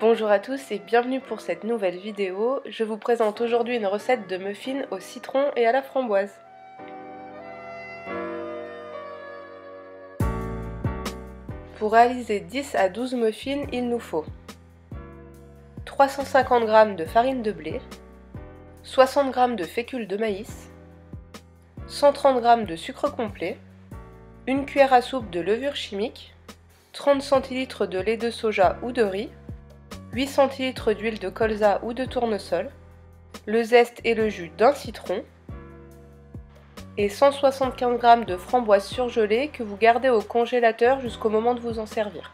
Bonjour à tous et bienvenue pour cette nouvelle vidéo. Je vous présente aujourd'hui une recette de muffins au citron et à la framboise. Pour réaliser 10 à 12 muffins, il nous faut 350 g de farine de blé, 60 g de fécule de maïs, 130 g de sucre complet, 1 cuillère à soupe de levure chimique, 30 cl de lait de soja ou de riz, 8 cl d'huile de colza ou de tournesol, le zeste et le jus d'un citron et 175 g de framboises surgelées que vous gardez au congélateur jusqu'au moment de vous en servir.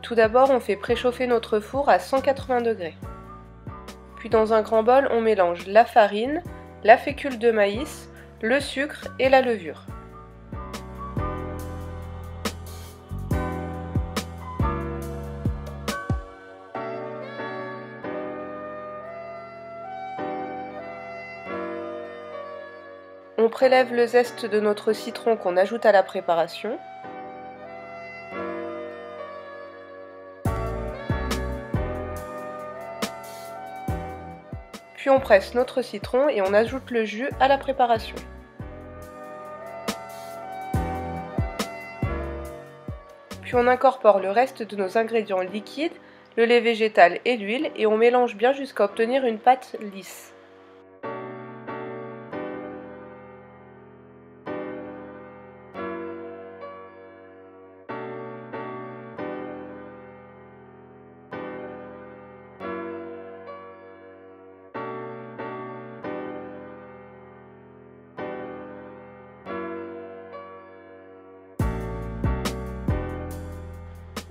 Tout d'abord, on fait préchauffer notre four à 180 degrés. Puis dans un grand bol, on mélange la farine, la fécule de maïs, le sucre et la levure. On prélève le zeste de notre citron qu'on ajoute à la préparation. Puis on presse notre citron et on ajoute le jus à la préparation. Puis on incorpore le reste de nos ingrédients liquides, le lait végétal et l'huile, et on mélange bien jusqu'à obtenir une pâte lisse.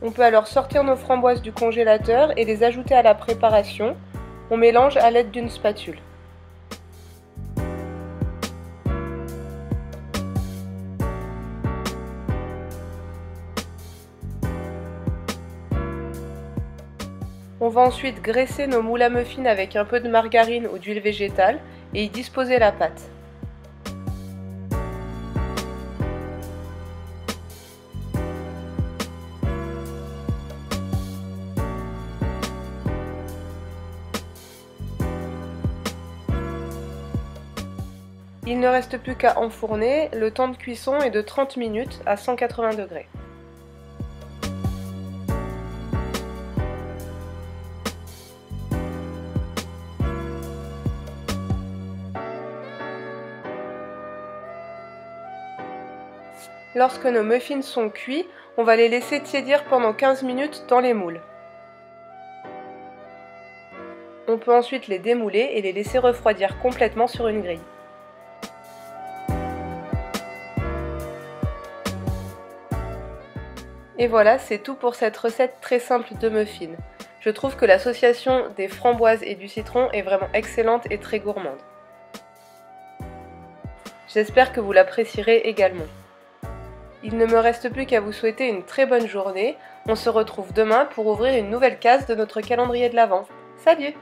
On peut alors sortir nos framboises du congélateur et les ajouter à la préparation. On mélange à l'aide d'une spatule. On va ensuite graisser nos moules à muffins avec un peu de margarine ou d'huile végétale et y disposer la pâte. Il ne reste plus qu'à enfourner, le temps de cuisson est de 30 minutes à 180 degrés. Lorsque nos muffins sont cuits, on va les laisser tiédir pendant 15 minutes dans les moules. On peut ensuite les démouler et les laisser refroidir complètement sur une grille. Et voilà, c'est tout pour cette recette très simple de muffins. Je trouve que l'association des framboises et du citron est vraiment excellente et très gourmande. J'espère que vous l'apprécierez également. Il ne me reste plus qu'à vous souhaiter une très bonne journée. On se retrouve demain pour ouvrir une nouvelle case de notre calendrier de l'Avent. Salut!